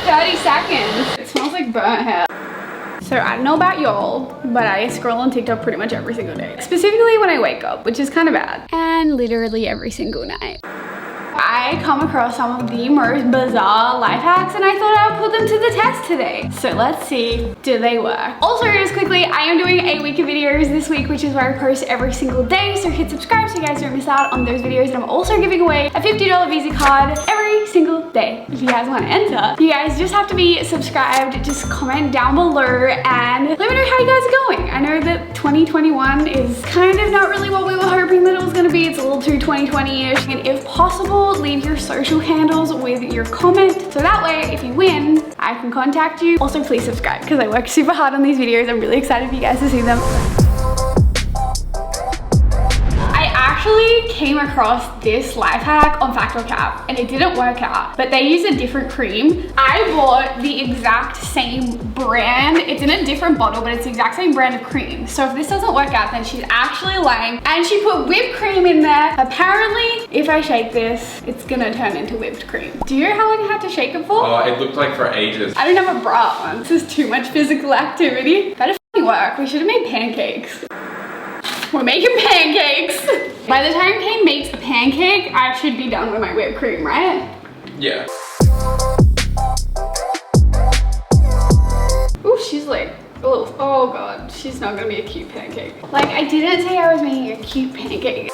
30 seconds. It smells like burnt hair. So I don't know about y'all, but I scroll on TikTok pretty much every single day. Specifically when I wake up, which is kind of bad. And literally every single night. I come across some of the most bizarre life hacks and I thought I would put them to the test today. So let's see, do they work? Also, just quickly, I am doing a week of videos this week, which is where I post every single day. So hit subscribe so you guys don't miss out on those videos. And I'm also giving away a $50 Visa card every single day. If you guys want to enter, you guys just have to be subscribed. Just comment down below and let me know how you guys are going. I know that 2021 is kind of not really what we were hoping that it was going to be. It's a little too 2020-ish. And if possible, leave your social handles with your comment so that way if you win I can contact you. Also please subscribe because I work super hard on these videos. I'm really excited for you guys to see them. I actually came across this life hack on Fact or Cap and it didn't work out, but they use a different cream. I bought the exact same brand. It's in a different bottle, but it's the exact same brand of cream. So if this doesn't work out, then she's actually lying. And she put whipped cream in there. Apparently, if I shake this, it's gonna turn into whipped cream. Do you know how long I had to shake it for? Oh, it looked like for ages. I don't have a bra on. This is too much physical activity. Better f***ing work. We should have made pancakes. We're making pancakes. By the time Kane makes a pancake, I should be done with my whipped cream, right? Yeah. Ooh, she's like, oh God, she's not gonna be a cute pancake. Like, I didn't say I was making a cute pancake.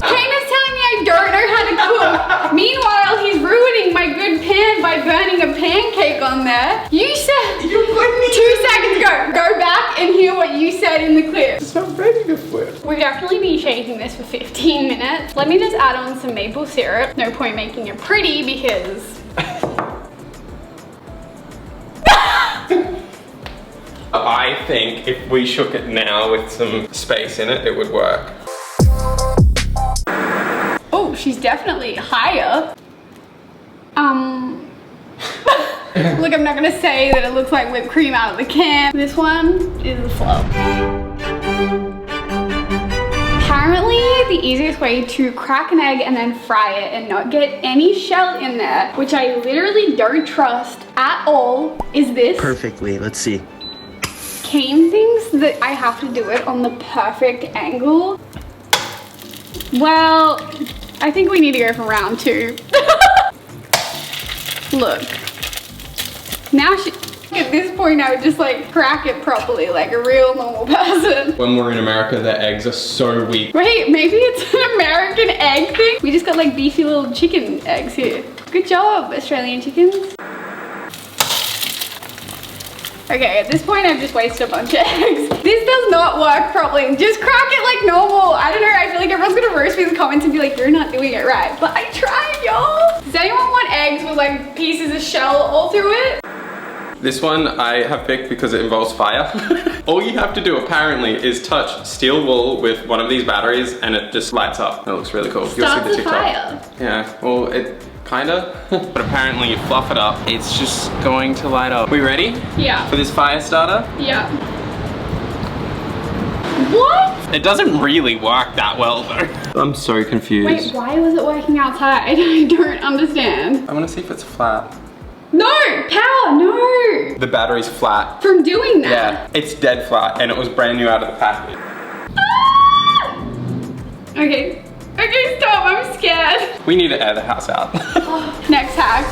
Kane is telling me I don't know how to cook. Meanwhile, he's ruining my good pan by burning a pancake on there. You said, 2 seconds ago, go back and hear what you said in the clip. It's not ready to flip. We've definitely been shaking this for 15 minutes. Let me just add on some maple syrup. No point making it pretty because... I think if we shook it now with some space in it, it would work. Oh, she's definitely higher. Look, I'm not gonna say that it looks like whipped cream out of the can. This one is the flow. Apparently, the easiest way to crack an egg and then fry it and not get any shell in there, which I literally don't trust at all, is this. Perfectly, let's see. Kane thinks that I have to do it on the perfect angle. Well, I think we need to go for round 2. Look. Now at this point I would just like crack it properly like a real normal person. When we're in America, the eggs are so weak. Wait, maybe it's an American egg thing? We just got like beefy little chicken eggs here. Good job, Australian chickens. Okay, at this point I've just wasted a bunch of eggs. This does not work properly. Just crack it like normal. I don't know, I feel like everyone's gonna roast me in the comments and be like, you're not doing it right. But I tried, y'all. Does anyone want eggs with like pieces of shell all through it? This one I have picked because it involves fire. All you have to do apparently is touch steel wool with one of these batteries and it just lights up. It looks really cool. Starts the fire. Yeah, well it kinda. But apparently you fluff it up, it's just going to light up. We ready? Yeah. For this fire starter? Yeah. What? It doesn't really work that well though. I'm so confused. Wait, why was it working outside? I don't understand. I wanna see if it's flat. No! Power, no! The battery's flat. From doing that? Yeah, it's dead flat and it was brand new out of the package. Ah! Okay. Okay, stop, I'm scared. We need to air the house out. Next hack.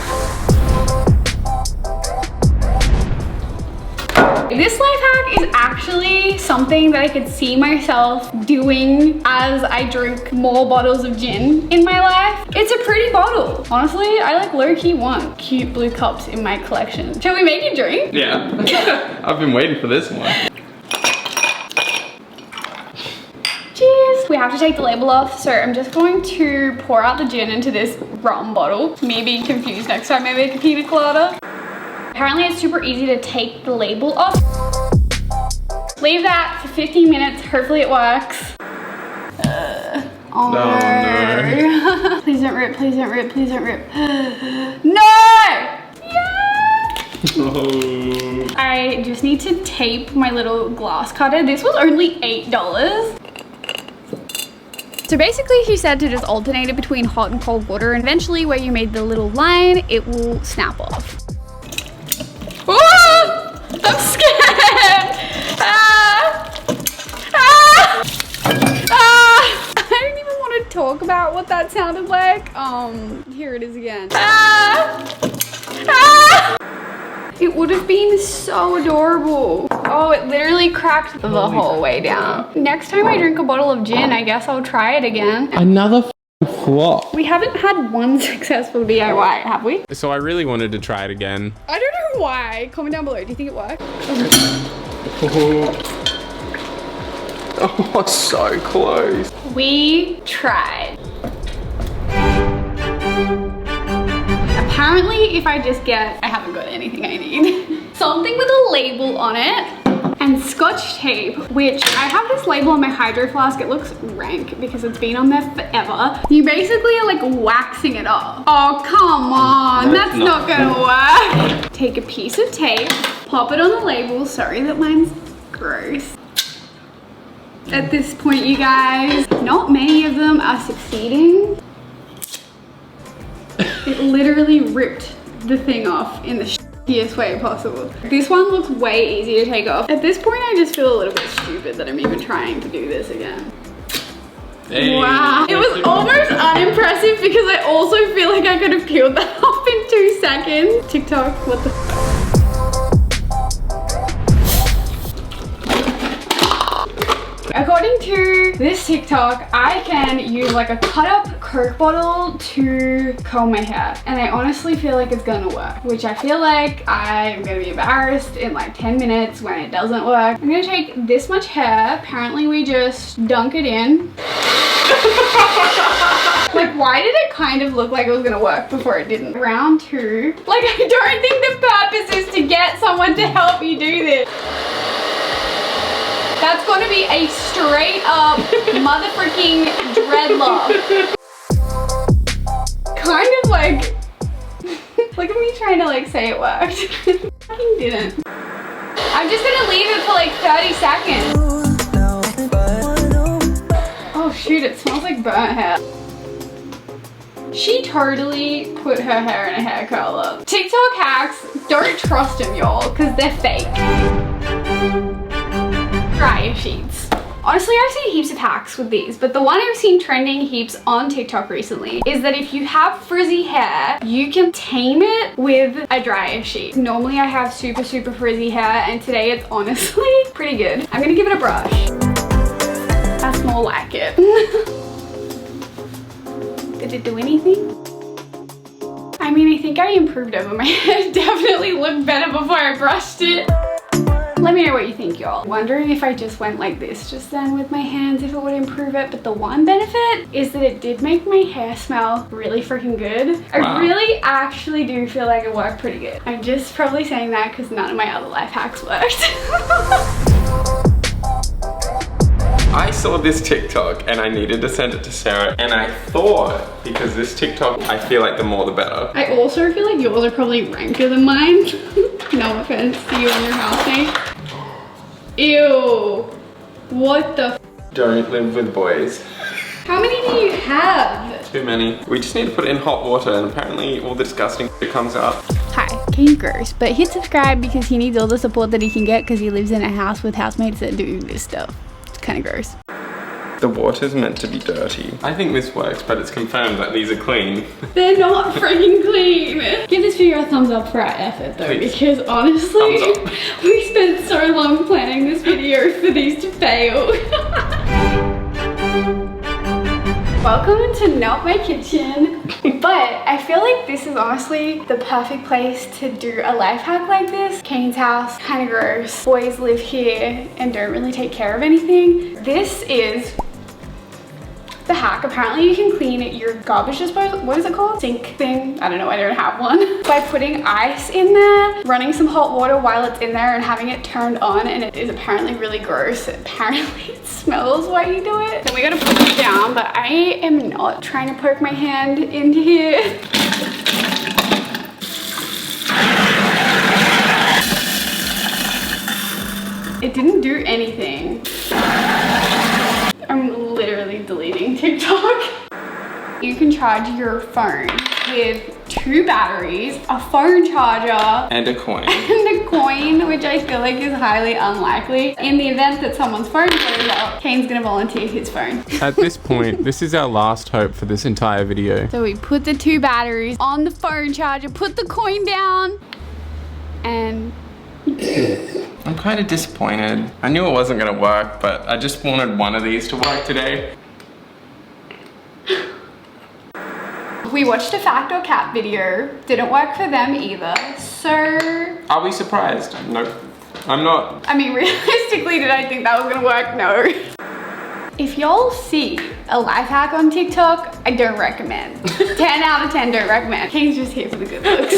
This life hack is actually something that I could see myself doing as I drink more bottles of gin in my life. It's a pretty bottle. Honestly, I like low-key want cute blue cups in my collection. Shall we make a drink? Yeah. I've been waiting for this one. Cheers. We have to take the label off, so I'm just going to pour out the gin into this rum bottle. Me being confused next time I make a pina colada. Apparently it's super easy to take the label off. Leave that for 15 minutes, hopefully it works. Oh no. Please don't rip, please don't rip, please don't rip. No! Yeah! Oh. I just need to tape my little glass cutter. This was only $8. So basically she said to just alternate it between hot and cold water, and eventually where you made the little line, it will snap off. Oh, I'm scared. I don't even want to talk about what that sounded like. Here it is again. It would have been so adorable. Oh, it literally cracked the whole way down. Next time I drink a bottle of gin, I guess I'll try it again. Another flop. We haven't had one successful DIY, have we? So I really wanted to try it again. I don't know why. Comment down below. Do you think it worked? Oh, so close. We tried. Apparently, if I just get, I haven't got anything I need. Something with a label on it and scotch tape, which I have this label on my hydro flask. It looks rank because it's been on there forever. You basically are like waxing it off. Oh, come on. That's not gonna work. Take a piece of tape, pop it on the label. Sorry that mine's gross. At this point, you guys, not many of them are succeeding. It literally ripped the thing off in the shittiest way possible. This one looks way easier to take off. At this point, I just feel a little bit stupid that I'm even trying to do this again. Hey. Wow. It was almost unimpressive because I also feel like I could have peeled that off in 2 seconds. TikTok, what the f. According to this TikTok, I can use like a cut up Coke bottle to comb my hair. And I honestly feel like it's gonna work, which I feel like I'm gonna be embarrassed in like 10 minutes when it doesn't work. I'm gonna take this much hair. Apparently we just dunk it in. Like, why did it kind of look like it was gonna work before it didn't? Round 2. Like, I don't think the purpose is to get someone to help you do this. That's gonna be a straight up motherfucking dreadlock. Kind of like, look at me trying to like say it worked. It fucking didn't. I'm just gonna leave it for like 30 seconds. Oh shoot, it smells like burnt hair. She totally put her hair in a hair curler. TikTok hacks, don't trust them, y'all, because they're fake. Dryer sheets. Honestly, I've seen heaps of hacks with these, but the one I've seen trending heaps on TikTok recently is that if you have frizzy hair, you can tame it with a dryer sheet. Normally I have super frizzy hair, and today it's honestly pretty good. I'm gonna give it a brush. That's more like it. Did it do anything? I mean, I think I improved over my hair. It definitely looked better before I brushed it. Let me know what you think, y'all. Wondering if I just went like this just then with my hands, if it would improve it. But the one benefit is that it did make my hair smell really freaking good. Wow. I really actually do feel like it worked pretty good. I'm just probably saying that because none of my other life hacks worked. I saw this TikTok and I needed to send it to Sarah, and I thought, because this TikTok, I feel like the more the better. I also feel like yours are probably ranker than mine. No offense to you and your housemate. Ew. What the f? Don't live with boys. How many do you have? Too many. We just need to put it in hot water, and apparently all the disgusting shit comes out. Hi, Kane's gross, but hit subscribe because he needs all the support that he can get because he lives in a house with housemates that do this stuff. It's kind of gross. The water's meant to be dirty. I think this works, but it's confirmed that these are clean. They're not freaking clean. Give this video a thumbs up for our effort though, please. Because honestly, we spent so long planning this video for these to fail. Welcome to Not My Kitchen. But I feel like this is honestly the perfect place to do a life hack like this. Kane's house, kind of gross. Boys live here and don't really take care of anything. This is the hack. Apparently you can clean your garbage disposal, what is it called? Sink thing? I don't know, I don't have one. By putting ice in there, running some hot water while it's in there and having it turned on, and it is apparently really gross. Apparently it smells while you do it. Then we gotta put it down, but I am not trying to poke my hand into here. It didn't do anything. I'm literally deleting TikTok. You can charge your phone with 2 batteries, a phone charger, and a coin. And a coin, which I feel like is highly unlikely. In the event that someone's phone blows up, Kane's gonna volunteer his phone. At this point, this is our last hope for this entire video. So we put the 2 batteries on the phone charger, put the coin down, and... I'm kind of disappointed. I knew it wasn't gonna work, but I just wanted one of these to work today. We watched a fact or cap video, didn't work for them either, so... Are we surprised? No, I'm not. I mean, realistically, did I think that was gonna work? No. If y'all see a life hack on TikTok, I don't recommend. 10 out of 10 don't recommend. Kane's just here for the good looks.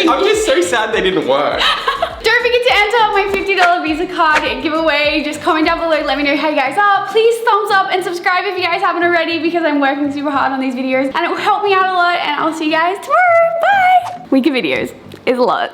I'm just so sad they didn't work. Don't forget to enter my $50 Visa card giveaway. Just comment down below, let me know how you guys are. Please thumbs up and subscribe if you guys haven't already, because I'm working super hard on these videos and it will help me out a lot, and I'll see you guys tomorrow. Bye! Week of videos is a lot.